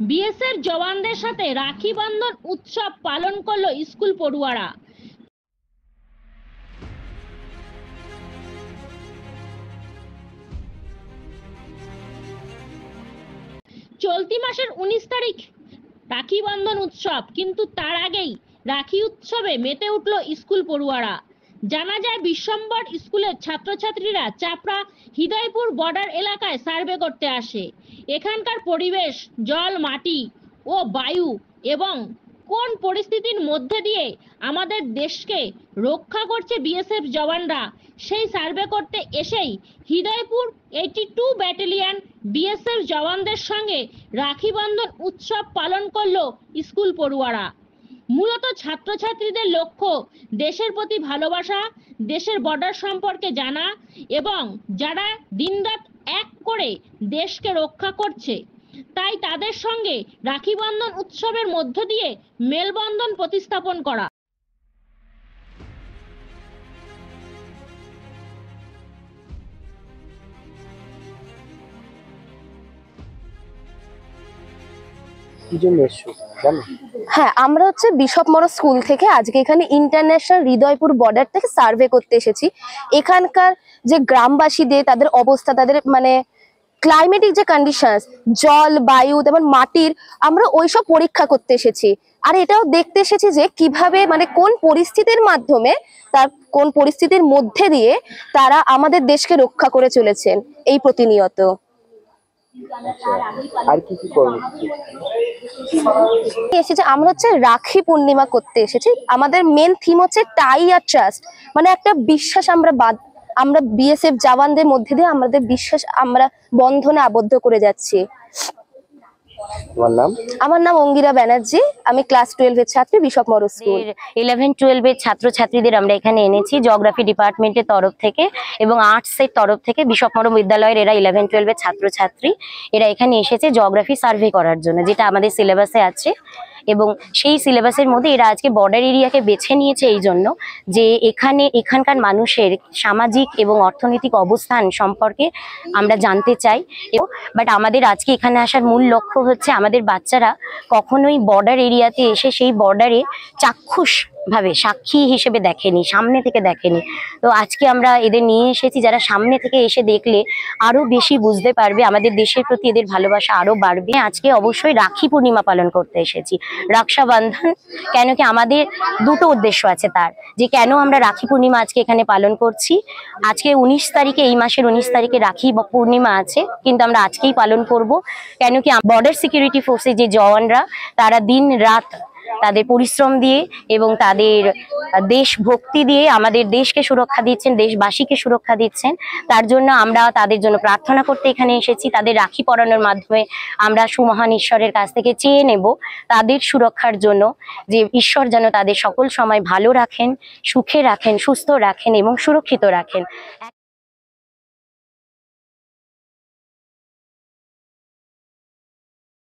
BSF জওয়ানদের সাথে রাখি বন্ধন উৎসব পালন করলো স্কুল পড়ুয়ারা। চলতি মাসের 19 তারিখ রাখি বন্ধন উৎসব, কিন্তু তার আগেই রাখি উৎসবে মেতে উঠল স্কুল পড়ুয়ারা। জানা যায় বিশ্বম্বর স্কুলের ছাত্রছাত্রীরা চাপড়া হৃদয়পুর বর্ডার এলাকায় সার্ভে করতে আসে। এখানকার পরিবেশ, জল, মাটি ও বায়ু এবং কোন পরিস্থিতির মধ্যে দিয়ে আমাদের দেশকে রক্ষা করছে বিএসএফ জওয়ানরা, সেই সার্ভে করতে এসেই হৃদয়পুর 82 ব্যাটালিয়ন বিএসএফ জওয়ানদের সঙ্গে রাখি বন্ধন উৎসব পালন করলো স্কুল পড়ুয়ারা। মূলত ছাত্রছাত্রীদের লক্ষ্য দেশের প্রতি ভালোবাসা, দেশের বর্ডার সম্পর্কে জানা এবং যারা দিনরাত এক করে দেশকে রক্ষা করছে, তাই তাদের সঙ্গে রাখি বন্ধন উৎসবের মধ্য দিয়ে মেলবন্ধন প্রতিস্থাপন করা। হ্যাঁ, আমরা হচ্ছে বিশপ মরো স্কুল থেকে আজকে এখানে ইন্টারন্যাশনাল হৃদয়পুর বর্ডার থেকে সার্ভে করতে এসেছি। এখানকার যে গ্রামবাসীদের তাদের অবস্থা, তাদের মানে ক্লাইমেটিক যে কন্ডিশনস, জল, বায়ু এবং মাটির, আমরা ওইসব পরীক্ষা করতে এসেছি। আর এটাও দেখতে এসেছি যে কিভাবে মানে কোন পরিস্থিতির মাধ্যমে, তার কোন পরিস্থিতির মধ্যে দিয়ে তারা আমাদের দেশকে রক্ষা করে চলেছেন এই প্রতিনিয়ত। আর কি কি কর্মসূচি এসেছে? আমরা হচ্ছে রাখি পূর্ণিমা করতে এসেছি। আমাদের মেন থিম হচ্ছে টাই আর ট্রাস্ট, মানে একটা বিশ্বাস আমরা বিএসএফ জওয়ানদের মধ্যে দিয়ে আমাদের বিশ্বাস আমরা বন্ধনে আবদ্ধ করে যাচ্ছি। তোমার নাম? আমার নাম অঙ্গিরা ব্যানার্জি, আমি ক্লাস 12 এর ছাত্রী, বিশপ মরো স্কুল। 11-12 এর ছাত্রছাত্রীদের আমরা এখানে এনেছি জিওগ্রাফি ডিপার্টমেন্টের তরফ থেকে এবং আর্টস এর তরফ থেকে। বিশপ মরো বিদ্যালয়ের এরা 11-12 এর ছাত্রছাত্রী, এরা এখানে এসেছে জিওগ্রাফি সার্ভে করার জন্য, যেটা আমাদের সিলেবাসে আছে। এবং সেই সিলেবাসের মধ্যে এরা আজকে বর্ডার এরিয়াকে বেছে নিয়েছে এই জন্য যে এখানকার মানুষের সামাজিক এবং অর্থনৈতিক অবস্থান সম্পর্কে আমরা জানতে চাই। বাট আমাদের আজকে এখানে আসার মূল লক্ষ্য হচ্ছে আমাদের বাচ্চারা কখনোই বর্ডার এরিয়াতে এসে সেই বর্ডারে চাক্ষুষ ভাবে সাক্ষী হিসেবে দেখেনি, সামনে থেকে দেখেনি। তো আজকে আমরা এদের নিয়ে এসেছি, যারা সামনে থেকে এসে দেখলে আরো বেশি বুঝতে পারবে, আমাদের দেশের প্রতি এদের ভালোবাসা আরো বাড়বে। আজকে অবশ্যই রাখি পূর্ণিমা পালন করতে এসেছি, রক্ষাবন্ধন। কেন কি আমাদের দুটো উদ্দেশ্য আছে তার, যে কেন আমরা রাখি পূর্ণিমা আজকে এখানে পালন করছি। আজকে 19 তারিখে, এই মাসের 19 তারিখে রাখি পূর্ণিমা আছে, কিন্তু আমরা আজকেই পালন করব। কেন কি বর্ডার সিকিউরিটি ফোর্সের যে জওয়ানরা, তারা দিন রাত তাদের পরিশ্রম দিয়ে এবং তাদের দেশভক্তি দিয়ে আমাদের দেশকে সুরক্ষা দিচ্ছেন, দেশবাসীকে সুরক্ষা দিচ্ছেন। তার জন্য আমরা তাদের জন্য প্রার্থনা করতে এখানে এসেছি। তাদের রাখি পরানোর মাধ্যমে আমরা সুমহান ঈশ্বরের কাছ থেকে চেয়ে নেব তাদের সুরক্ষার জন্য, যে ঈশ্বর যেন তাদের সকল সময় ভালো রাখেন, সুখে রাখেন, সুস্থ রাখেন এবং সুরক্ষিত রাখেন।